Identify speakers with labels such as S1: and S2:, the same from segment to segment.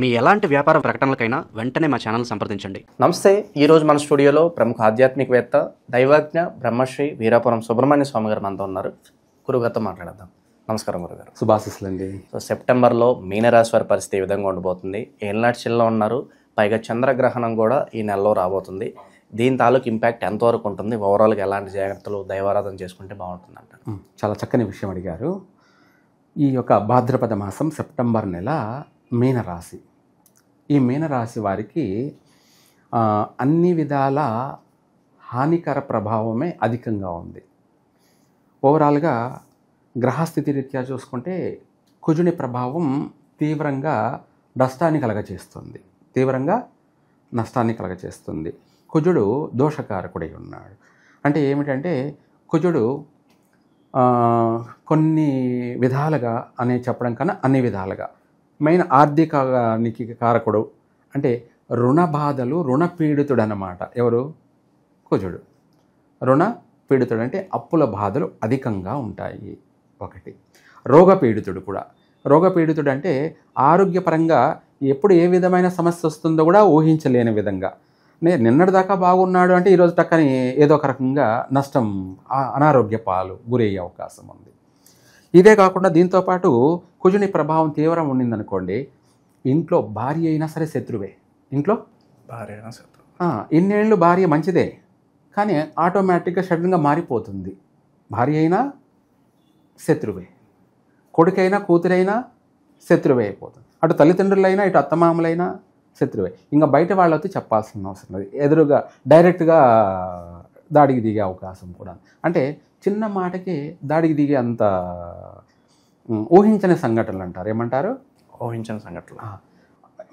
S1: మీ ఎలాంటి వ్యాపార ప్రకటనలకైనా వెంటనే మా ఛానల్ సంప్రదించండి.
S2: నమస్తే. ఈరోజు మన స్టూడియోలో ప్రముఖ ఆధ్యాత్మికవేత్త దైవజ్ఞ బ్రహ్మశ్రీ వీరాపురం సుబ్రహ్మణ్య స్వామి గారు మనతో ఉన్నారు. గురుగారితో మాట్లాడదాం. నమస్కారం గురుగారు.
S3: శుభాశీస్సులండి.
S2: సో సెప్టెంబర్లో మీనరాశి వారి పరిస్థితి ఏ విధంగా ఉండబోతుంది? ఏళ్ళనాటి చిల్లో ఉన్నారు, పైగా చంద్రగ్రహణం కూడా ఈ నెలలో రాబోతుంది. దీని తాలూకు ఇంపాక్ట్ ఎంతవరకు ఉంటుంది? ఓవరాల్గా ఎలాంటి జాగ్రత్తలు దైవారాధన చేసుకుంటే బాగుంటుంది అంటారు?
S3: చాలా చక్కని విషయం అడిగారు. ఈ యొక్క భాద్రపద మాసం సెప్టెంబర్ నెల మీనరాశి. ఈ మీనరాశి వారికి అన్ని విధాల హానికర ప్రభావమే అధికంగా ఉంది. ఓవరాల్గా గ్రహస్థితి రీత్యా చూసుకుంటే కుజుని ప్రభావం తీవ్రంగా నష్టాన్ని కలగచేస్తుంది. కుజుడు దోషకారకుడై ఉన్నాడు. అంటే ఏమిటంటే కుజుడు కొన్ని విధాలుగా అనే చెప్పడం కన్నా అన్ని విధాలుగా మెయిన్ ఆర్థికానికి కారకుడు. అంటే రుణ బాధలు, రుణపీడితుడు అన్నమాట. ఎవరు? కుజుడు. రుణపీడితుడు అంటే అప్పుల బాధలు అధికంగా ఉంటాయి. ఒకటి. రోగపీడితుడు కూడా. రోగపీడితుడు అంటే ఆరోగ్యపరంగా ఎప్పుడు ఏ విధమైన సమస్య వస్తుందో కూడా ఊహించలేని విధంగా, నిన్నటిదాకా బాగున్నాడు అంటే ఈరోజు టక్కని ఏదో ఒక రకంగా నష్టం, అనారోగ్య పాలు గురయ్యే అవకాశం ఉంది. ఇదే కాకుండా దీంతోపాటు కుజుని ప్రభావం తీవ్రం ఉండిందనుకోండి, ఇంట్లో భార్య అయినా సరే శత్రువే. ఇంట్లో
S2: భార్య అయినా శత్రువు.
S3: ఇన్నేళ్ళు భార్య మంచిదే, కానీ ఆటోమేటిక్గా సడన్గా మారిపోతుంది. భార్య అయినా శత్రువే, కొడుకైనా కూతురైనా శత్రువే అయిపోతుంది. అటు తల్లిదండ్రులైనా ఇటు అత్తమామలైనా శత్రువే. ఇంకా బయట వాళ్ళతో చెప్పాల్సిన అవసరం లేదు, ఎదురుగా డైరెక్ట్గా దాడికి దిగే అవకాశం కూడా. అంటే చిన్న మాటకి దాడికి దిగే అంత ఊహించని సంఘటనలు అంటారు. ఏమంటారు?
S2: ఊహించని సంఘటనలు.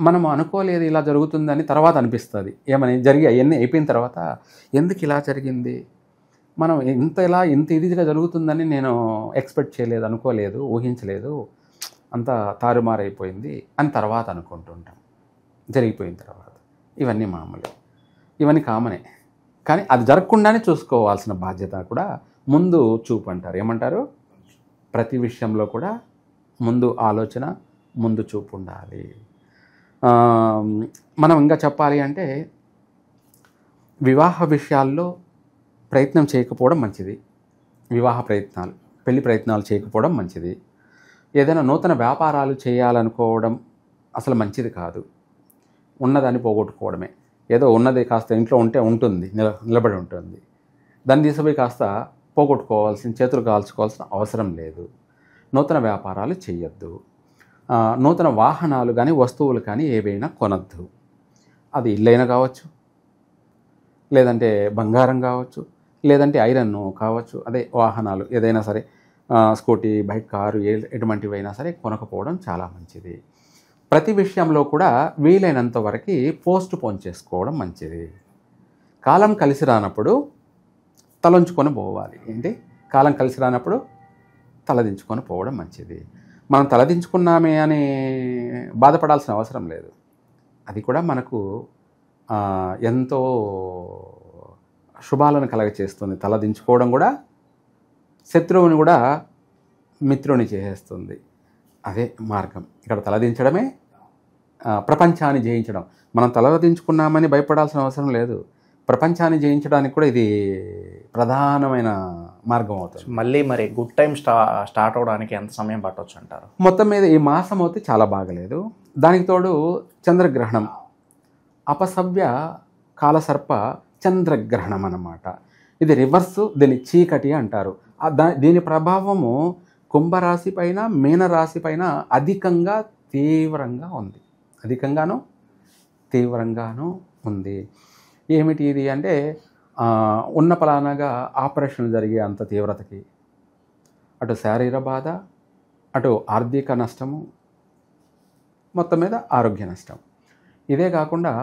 S3: మనం అనుకోలేదు ఇలా జరుగుతుందని తర్వాత అనిపిస్తుంది. ఏమని జరిగి అవన్నీ అయిపోయిన తర్వాత ఎందుకు ఇలా జరిగింది, మనం ఇంత ఇదిగా జరుగుతుందని నేను ఎక్స్పెక్ట్ చేయలేదు, అనుకోలేదు, ఊహించలేదు, అంత తారుమారైపోయింది అని తర్వాత అనుకుంటుంటాం. జరిగిపోయిన తర్వాత ఇవన్నీ మామూలు, ఇవన్నీ కామనే. కానీ అది జరగకుండానే చూసుకోవాల్సిన బాధ్యత కూడా ముందు చూపు అంటారు. ఏమంటారు? ప్రతి విషయంలో కూడా ముందు ఆలోచన, ముందు చూపు ఉండాలి. మనం ఇంకా చెప్పాలి అంటే వివాహ విషయాల్లో ప్రయత్నం చేయకపోవడం మంచిది. పెళ్లి ప్రయత్నాలు చేయకపోవడం మంచిది. ఏదైనా నూతన వ్యాపారాలు చేయాలనుకోవడం అసలు మంచిది కాదు. ఉన్నదాన్ని పోగొట్టుకోవడమే. ఏదో ఉన్నది కాస్త ఇంట్లో ఉంటే ఉంటుంది, నిలబడి ఉంటుంది. దాన్ని తీసుకుపోయి కాస్త చేతులు కాల్చుకోవాల్సిన అవసరం లేదు. నూతన వ్యాపారాలు చేయొద్దు. నూతన వాహనాలు కానీ వస్తువులు కానీ ఏవైనా కొనద్దు. అది ఇల్లైనా కావచ్చు, లేదంటే బంగారం కావచ్చు, లేదంటే ఐరన్ కావచ్చు. అదే వాహనాలు ఏదైనా సరే, స్కూటీ, బైక్, కారు ఎటువంటివైనా సరే కొనకపోవడం చాలా మంచిది. ప్రతి విషయంలో కూడా వీలైనంత వరకు పోస్ట్ పోన్ చేసుకోవడం మంచిది. కాలం కలిసి రానప్పుడు తలంచుకొని పోవాలి. కాలం కలిసి రానప్పుడు తలదించుకొని పోవడం మంచిది. మనం తలదించుకున్నామే అని బాధపడాల్సిన అవసరం లేదు. అది కూడా మనకు ఎంతో శుభాలను కలగచేస్తుంది. తలదించుకోవడం కూడా శత్రువుని కూడా మిత్రుని చేసేస్తుంది. అదే మార్గం. ఇక్కడ తలదించడమే ప్రపంచాన్ని జయించడం. మనం తలదించుకున్నామని భయపడాల్సిన అవసరం లేదు. ప్రపంచాన్ని జయించడానికి కూడా ఇది ప్రధానమైన మార్గం అవుతుంది.
S2: మళ్ళీ మరి గుడ్ టైం స్టార్ట్ అవడానికి ఎంత సమయం పట్టవచ్చు అంటారు?
S3: మొత్తం మీద ఈ మాసం అయితే చాలా బాగలేదు. దానికి తోడు చంద్రగ్రహణం, అపసవ్య కాలసర్ప చంద్రగ్రహణం అన్నమాట. ఇది రివర్స్, దీన్ని చీకటి అంటారు. దీని ప్రభావము కుంభరాశి పైన, మీనరాశి పైన అధికంగాను తీవ్రంగాను ఉంది. ఏమిటి ఇది అంటే ఉన్న పలానాగా ఆపరేషన్లు జరిగే అంత తీవ్రతకి, అటు శారీర బాధ, అటు ఆర్థిక నష్టము, మొత్తం మీద ఆరోగ్య నష్టం. ఇదే కాకుండా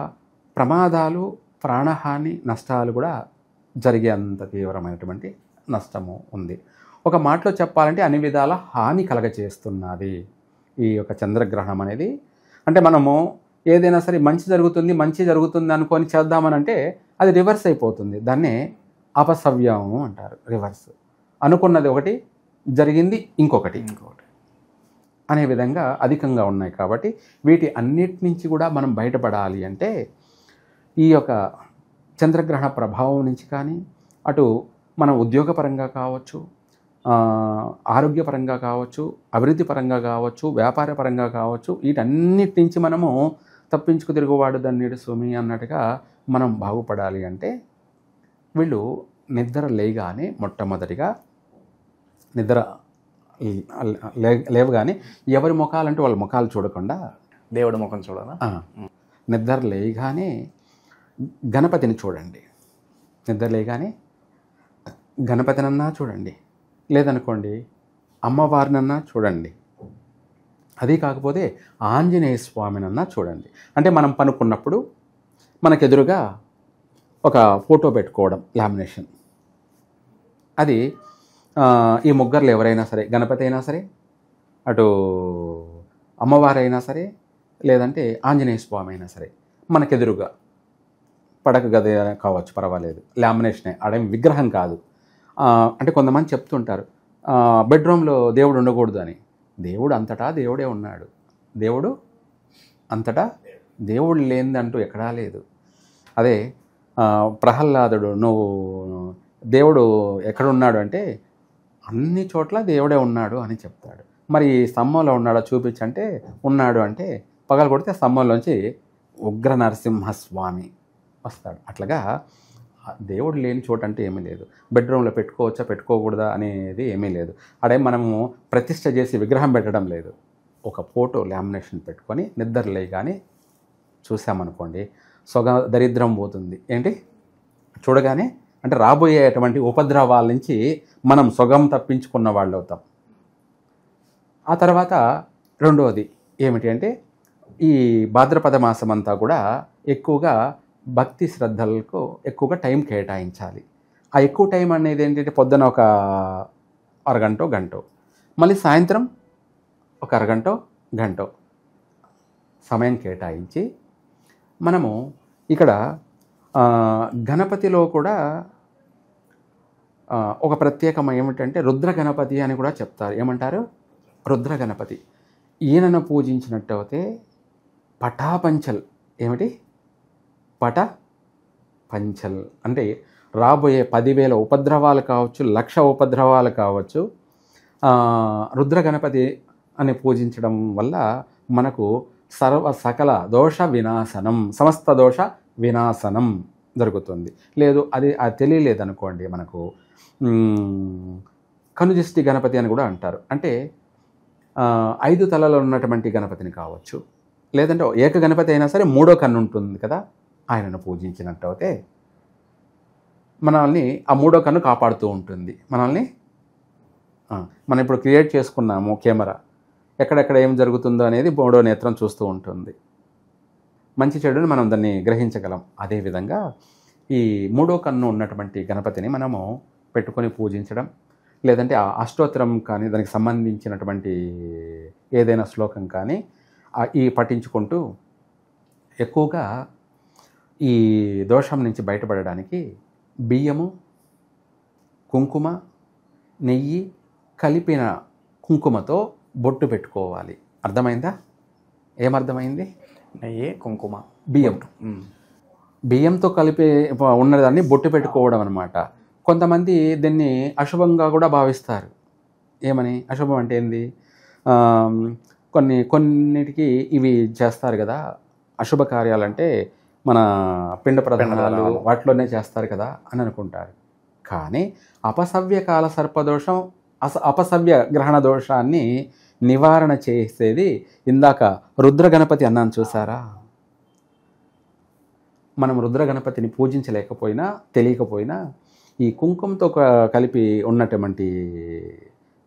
S3: ప్రమాదాలు, ప్రాణహాని, నష్టాలు కూడా జరిగే అంత తీవ్రమైనటువంటి నష్టము ఉంది. ఒక మాటలో చెప్పాలంటే అన్ని విధాల హాని కలగచేస్తున్నది ఈ యొక్క చంద్రగ్రహణం అనేది. అంటే మనము ఏదైనా సరే మంచి జరుగుతుంది అనుకొని చేద్దామనంటే అది రివర్స్ అయిపోతుంది. దాన్నే అపసవ్యము అంటారు. రివర్స్. అనుకున్నది ఒకటి, జరిగింది ఇంకొకటి. అనే విధంగా అధికంగా ఉన్నాయి. కాబట్టి వీటి అన్నిటి నుంచి కూడా మనం బయటపడాలి అంటే ఈ యొక్క చంద్రగ్రహణ ప్రభావం నుంచి కానీ, అటు మనం ఉద్యోగపరంగా కావచ్చు, ఆరోగ్యపరంగా కావచ్చు, అభివృద్ధి పరంగా కావచ్చు, వ్యాపార పరంగా కావచ్చు, వీటన్నిటి నుంచి మనము తప్పించుకు తిరుగువాడు దన్నీడు సుమి అన్నట్టుగా మనం బాగుపడాలి అంటే వీళ్ళు నిద్ర లేగానే మొట్టమొదటిగా నిద్ర లేవగానే ఎవరి ముఖాలంటే వాళ్ళ ముఖాలు చూడకుండా
S2: దేవుడి ముఖం చూడాలా?
S3: నిద్ర లేగానే గణపతిని చూడండి. నిద్ర లేగానే గణపతినన్నా చూడండి, లేదనుకోండి అమ్మవారినన్నా చూడండి, అది కాకపోతే ఆంజనేయ స్వామినన్నా చూడండి. అంటే మనం పనుకున్నప్పుడు మనకెదురుగా ఒక ఫోటో పెట్టుకోవడం, లామినేషన్. అది ఈ ముగ్గురులో ఎవరైనా సరే, గణపతి అయినా సరే, అటు అమ్మవారైనా సరే, లేదంటే ఆంజనేయ స్వామి అయినా సరే, మనకెదురుగా పడక గది కావచ్చు, పర్వాలేదు, లామినేషనే, ఆడేం విగ్రహం కాదు. అంటే కొంతమంది చెప్తుంటారు బెడ్రూమ్లో దేవుడు ఉండకూడదు అని. దేవుడు అంతటా దేవుడే ఉన్నాడు. దేవుడు అంతటా దేవుడు లేనిదంటూ ఎక్కడా లేదు. అదే ప్రహ్లాదుడు, నువ్వు దేవుడు ఎక్కడున్నాడు అంటే అన్ని చోట్ల దేవుడే ఉన్నాడు అని చెప్తాడు. మరి స్తంభంలో ఉన్నాడో చూపించంటే ఉన్నాడు అంటే పగలు కొడితే స్తంభంలోంచి ఉగ్ర నరసింహస్వామి వస్తాడు. అట్లాగా దేవుడు లేని చోట అంటే ఏమీ లేదు. బెడ్రూమ్లో పెట్టుకోవచ్చా పెట్టుకోకూడదా అనేది ఏమీ లేదు. అడే మనము ప్రతిష్ఠ చేసి విగ్రహం పెట్టడం లేదు. ఒక ఫోటో లామినేషన్ పెట్టుకొని నిద్ర లేగానే చూసామనుకోండి, దరిద్రం పోతుంది. ఏంటి చూడగానే అంటే రాబోయేటువంటి ఉపద్రవాల నుంచి మనం సొగం తప్పించుకున్న వాళ్ళు అవుతాం. ఆ తర్వాత రెండవది ఏమిటి అంటే ఈ భాద్రపద మాసం అంతా కూడా ఎక్కువగా భక్తి శ్రద్ధలకు ఎక్కువగా టైం కేటాయించాలి. ఆ ఎక్కువ టైం అనేది ఏంటంటే పొద్దున ఒక అరగంటో గంటో, మళ్ళీ సాయంత్రం ఒక అరగంటో గంటో సమయం కేటాయించి మనము ఇక్కడ గణపతిలో కూడా ఒక ప్రత్యేకం ఏమిటంటే రుద్ర గణపతి అని కూడా చెప్తారు. ఏమంటారు? రుద్ర గణపతి. ఈయనను పూజించినట్టు అయితే పటాపంచల్. ఏమిటి? పట పంచల్ అంటే రాబోయే 10,000 ఉపద్రవాలు కావచ్చు, 1,00,000 ఉపద్రవాలు కావచ్చు, రుద్ర గణపతి అని పూజించడం వల్ల మనకు సకల దోష వినాశనం, సమస్త దోష వినాశనం జరుగుతుంది. లేదు అది తెలియలేదనుకోండి, మనకు కనుదిష్టి గణపతి అని కూడా అంటారు. అంటే 5 తలలు ఉన్నటువంటి గణపతిని కావచ్చు, లేదంటే ఏక గణపతి అయినా సరే 3వ కన్ను ఉంటుంది కదా, ఆయనను పూజించినట్టు అయితే మనల్ని ఆ 3వ కన్ను కాపాడుతూ ఉంటుంది. మనల్ని మనం ఇప్పుడు క్రియేట్ చేసుకున్నాము కెమెరా, ఎక్కడెక్కడ ఏం జరుగుతుందో అనేది 3వ నేత్రం చూస్తూ ఉంటుంది. మంచి చెడుని మనం దాన్ని గ్రహించగలం. అదేవిధంగా ఈ 3వ కన్ను ఉన్నటువంటి గణపతిని మనము పెట్టుకొని పూజించడం, లేదంటే ఆ అష్టోత్తరం కానీ దానికి సంబంధించినటువంటి ఏదైనా శ్లోకం కానీ ఈ పఠించుకుంటూ ఎక్కువగా ఈ దోషం నుంచి బయటపడడానికి బియ్యము, కుంకుమ, నెయ్యి కలిపిన కుంకుమతో బొట్టు పెట్టుకోవాలి. అర్థమైందా? ఏమర్థమైంది?
S2: నెయ్యి, కుంకుమ,
S3: బియ్యం, బియ్యంతో కలిపి ఉన్నదాన్ని బొట్టు పెట్టుకోవడం అనమాట. కొంతమంది దీన్ని అశుభంగా కూడా భావిస్తారు. ఏమని? అశుభం అంటే ఏంది? కొన్నిటికి ఇవి చేస్తారు కదా, అశుభ కార్యాలంటే మన పిండ ప్రధానాలు వాటిలోనే చేస్తారు కదా అని అనుకుంటారు. కానీ అపసవ్య కాల సర్పదోషం, అపసవ్య గ్రహణ దోషాన్ని నివారణ చేసేది ఇందాక రుద్ర గణపతి అన్నాను చూసారా. మనం రుద్ర గణపతిని పూజించలేకపోయినా తెలియకపోయినా ఈ కుంకుమతో కలిపి ఉన్నటువంటి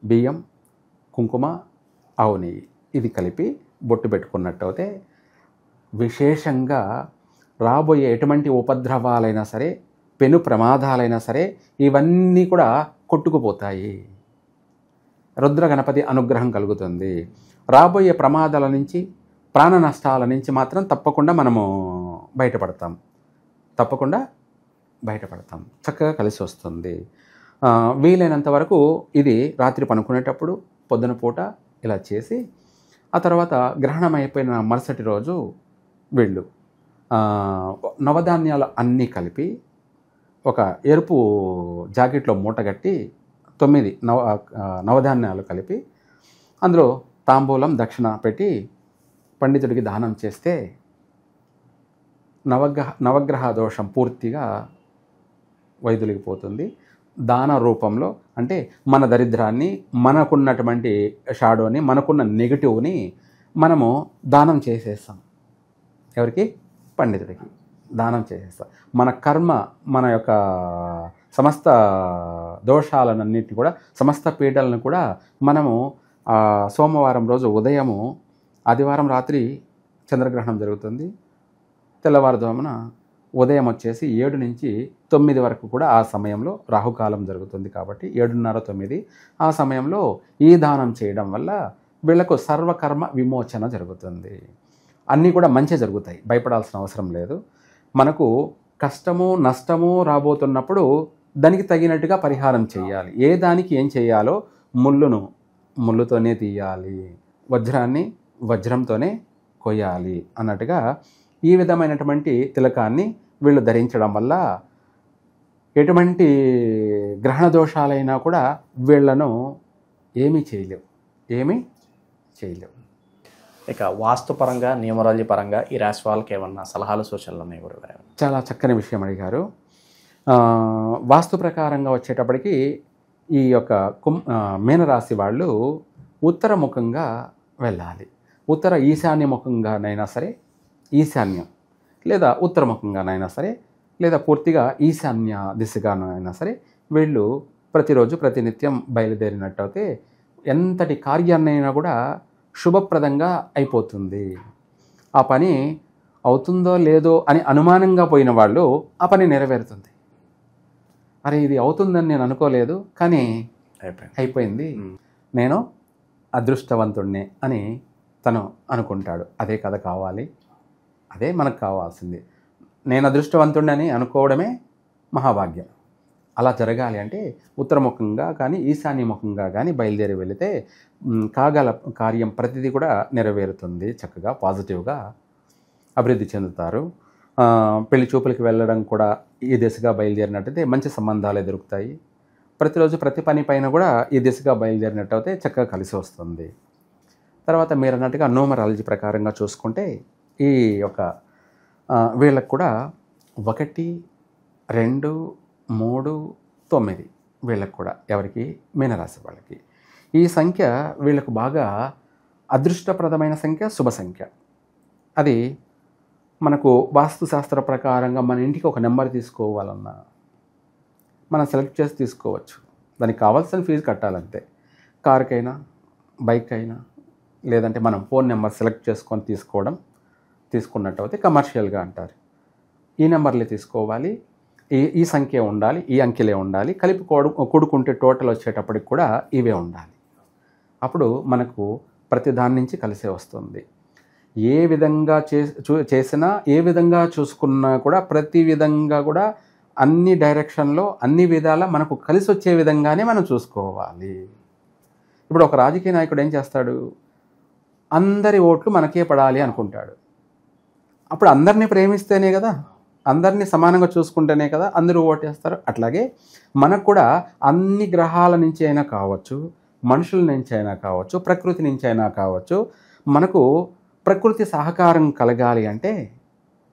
S3: బియ్యం, కుంకుమ, ఆవు నెయ్యి ఇది కలిపి బొట్టు పెట్టుకున్నట్టు అయితే విశేషంగా రాబోయే ఎటువంటి ఉపద్రవాలైనా సరే, పెను ప్రమాదాలైనా సరే ఇవన్నీ కూడా కొట్టుకుపోతాయి. రుద్ర గణపతి అనుగ్రహం కలుగుతుంది. రాబోయే ప్రమాదాల నుంచి, ప్రాణ నష్టాల నుంచి మాత్రం తప్పకుండా మనము బయటపడతాం. చక్కగా కలిసి వస్తుంది. వీలైనంత వరకు ఇది రాత్రి పనుకునేటప్పుడు పొద్దున పూట ఇలా చేసి ఆ తర్వాత గ్రహణం అయిపోయిన మరుసటి రోజు వీళ్ళు నవధాన్యాలు అన్నీ కలిపి ఒక ఎరుపు జాకెట్లో మూటగట్టి 9 నవధాన్యాలు కలిపి అందులో తాంబూలం దక్షిణ పెట్టి పండితుడికి దానం చేస్తే నవగ్రహ దోషం పూర్తిగా వైదొలిగిపోతుంది. దాన రూపంలో అంటే మన దరిద్రాన్ని, మనకున్నటువంటి షాడోని, మనకున్న నెగిటివ్ని మనము దానం చేసేస్తాం. ఎవరికి? పండితుడికి దానం చేసేస్తాం. మన కర్మ, మన యొక్క సమస్త దోషాలన్నింటినీ కూడా, సమస్త పీడలను కూడా మనము సోమవారం రోజు ఉదయము, ఆదివారం రాత్రి చంద్రగ్రహణం జరుగుతుంది. తెల్లవారుజామున ఉదయం వచ్చేసి 7 నుంచి 9 వరకు కూడా ఆ సమయంలో రాహుకాలం జరుగుతుంది. కాబట్టి 7:30, 9 ఆ సమయంలో ఈ దానం చేయడం వల్ల వీళ్లకు సర్వకర్మ విమోచన జరుగుతుంది. అన్నీ కూడా మంచి జరుగుతాయి, భయపడాల్సిన అవసరం లేదు. మనకు కష్టము నష్టము రాబోతున్నప్పుడు దానికి తగినట్టుగా పరిహారం చేయాలి. ఏ దానికి ఏం చేయాలో ముళ్ళుతోనే తీయాలి, వజ్రాన్ని వజ్రంతోనే కొయ్యాలి అన్నట్టుగా ఈ విధమైనటువంటి తిలకాన్ని వీళ్ళు ధరించడం వల్ల ఎటువంటి గ్రహణ దోషాలైనా కూడా వీళ్లను ఏమీ చేయలేవు.
S2: ఇక వాస్తుపరంగా, న్యూమరాలజీ పరంగా ఈ రాశి వాళ్ళకి ఏమన్నా సలహాలు సూచనలు ఉన్నాయి గురుగారు?
S3: చాలా చక్కని విషయం అడిగారు. వాస్తు ప్రకారంగా వచ్చేటప్పటికి ఈ యొక్క మీనరాశి వాళ్ళు ఉత్తరముఖంగా వెళ్ళాలి. ఉత్తర ఈశాన్యముఖంగానైనా సరే, ఈశాన్యం లేదా ఉత్తరముఖంగానైనా సరే, లేదా పూర్తిగా ఈశాన్య దిశగానైనా సరే వీళ్ళు ప్రతిరోజు ప్రతినిత్యం బయలుదేరినట్టయితే ఎంతటి కార్యాన్నైనా కూడా శుభప్రదంగా అయిపోతుంది. ఆ పని అవుతుందో లేదో అని అనుమానంగా పోయిన వాళ్ళు ఆ పని నెరవేరుతుంది. అరే ఇది అవుతుందని నేను అనుకోలేదు, కానీ అయిపోయింది, నేను అదృష్టవంతుణ్ణే అని తను అనుకుంటాడు. అదే కథ కావాలి, అదే మనకు కావాల్సింది. నేను అదృష్టవంతుణ్ణని అనుకోవడమే మహాభాగ్యం. అలా జరగాలి అంటే ఉత్తరముఖంగా కానీ ఈశాన్యముఖంగా కానీ బయలుదేరి వెళితే కాగల కార్యం ప్రతిదీ కూడా నెరవేరుతుంది. చక్కగా పాజిటివ్గా అభివృద్ధి చెందుతారు. పెళ్లి చూపులకి వెళ్ళడం కూడా ఈ దిశగా బయలుదేరినట్టయితే మంచి సంబంధాలే దొరుకుతాయి. ప్రతిరోజు ప్రతి పని పైన కూడా ఈ దిశగా బయలుదేరినట్టయితే చక్కగా కలిసి వస్తుంది. తర్వాత మీరు అన్నట్టుగా న్యూమరాలజీ ప్రకారంగా చూసుకుంటే ఈ యొక్క వీళ్ళకు కూడా 1, 2, 3, 9 వీళ్ళకు కూడా ఎవరికి? మీనరాశి వాళ్ళకి. ఈ సంఖ్య వీళ్ళకు బాగా అదృష్టప్రదమైన సంఖ్య, శుభ సంఖ్య. అది మనకు వాస్తుశాస్త్ర ప్రకారంగా మన ఇంటికి ఒక నెంబర్ తీసుకోవాలన్నా మనం సెలెక్ట్ చేసి తీసుకోవచ్చు. దానికి కావాల్సిన ఫీజు కట్టాలంతే. కారుకైనా, బైక్ అయినా, లేదంటే మనం ఫోన్ నెంబర్ సెలెక్ట్ చేసుకొని తీసుకున్నట్టు అయితే కమర్షియల్గా అంటారు. ఈ నెంబర్లే తీసుకోవాలి, ఈ సంఖ్య ఉండాలి, ఈ అంకెలే ఉండాలి, కలిపి కూడుకుంటే టోటల్ వచ్చేటప్పటికి కూడా ఇవే ఉండాలి. అప్పుడు మనకు ప్రతి దాని నుంచి కలిసే వస్తుంది. ఏ విధంగా చేసినా, ఏ విధంగా చూసుకున్నా కూడా ప్రతి విధంగా కూడా అన్ని డైరెక్షన్లో అన్ని విధాల మనకు కలిసి వచ్చే విధంగానే మనం చూసుకోవాలి. ఇప్పుడు ఒక రాజకీయ నాయకుడు ఏం చేస్తాడు? అందరి ఓట్లు మనకే పడాలి అనుకుంటాడు. అప్పుడు అందరినీ ప్రేమిస్తేనే కదా, అందరినీ సమానంగా చూసుకుంటేనే కదా అందరూ ఓటేస్తారు. అట్లాగే మనకు కూడా అన్ని గ్రహాల నుంచి అయినా కావచ్చు, మనుషుల నుంచి అయినా కావచ్చు, ప్రకృతి నుంచి అయినా కావచ్చు, మనకు ప్రకృతి సహకారం కలగాలి అంటే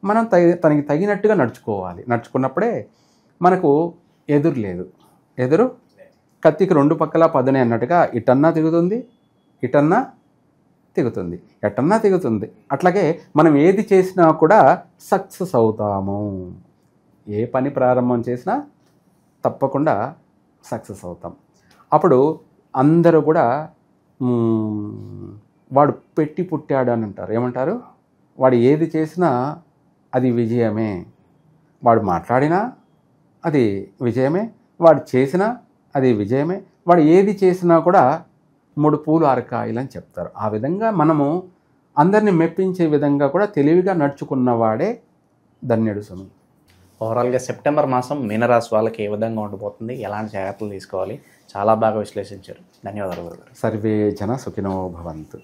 S3: మనం తనకి తగినట్టుగా నడుచుకోవాలి. నడుచుకున్నప్పుడే మనకు ఎదురు లేదు. ఎదురు కత్తికి 2 పక్కల పదునే అన్నట్టుగా ఇటన్నా తిరుగుతుంది, ఇటన్నా తిరుగుతుంది, ఎటన్నా తిరుగుతుంది. అట్లాగే మనం ఏది చేసినా కూడా సక్సెస్ అవుతాము. ఏ పని ప్రారంభం చేసినా తప్పకుండా సక్సెస్ అవుతాం. అప్పుడు అందరూ కూడా వాడు పెట్టి పుట్టాడు అని అంటారు. ఏమంటారు? వాడు ఏది చేసినా అది విజయమే. వాడు మాట్లాడినా అది విజయమే, వాడు చేసినా అది విజయమే, వాడు ఏది చేసినా కూడా 3 పూలు 6 కాయలు అని చెప్తారు. ఆ విధంగా మనము అందరినీ మెప్పించే విధంగా కూడా తెలివిగా నడుచుకున్నవాడే ధన్యుడు సుమి.
S2: ఓవరాల్గా సెప్టెంబర్ మాసం మీనరాశి వాళ్ళకి ఏ విధంగా ఉండబోతుంది, ఎలాంటి జాగ్రత్తలు తీసుకోవాలి, చాలా బాగా విశ్లేషించారు. ధన్యవాదాలు గురుగారు.
S3: సర్వే జన సుఖినో భవంతు.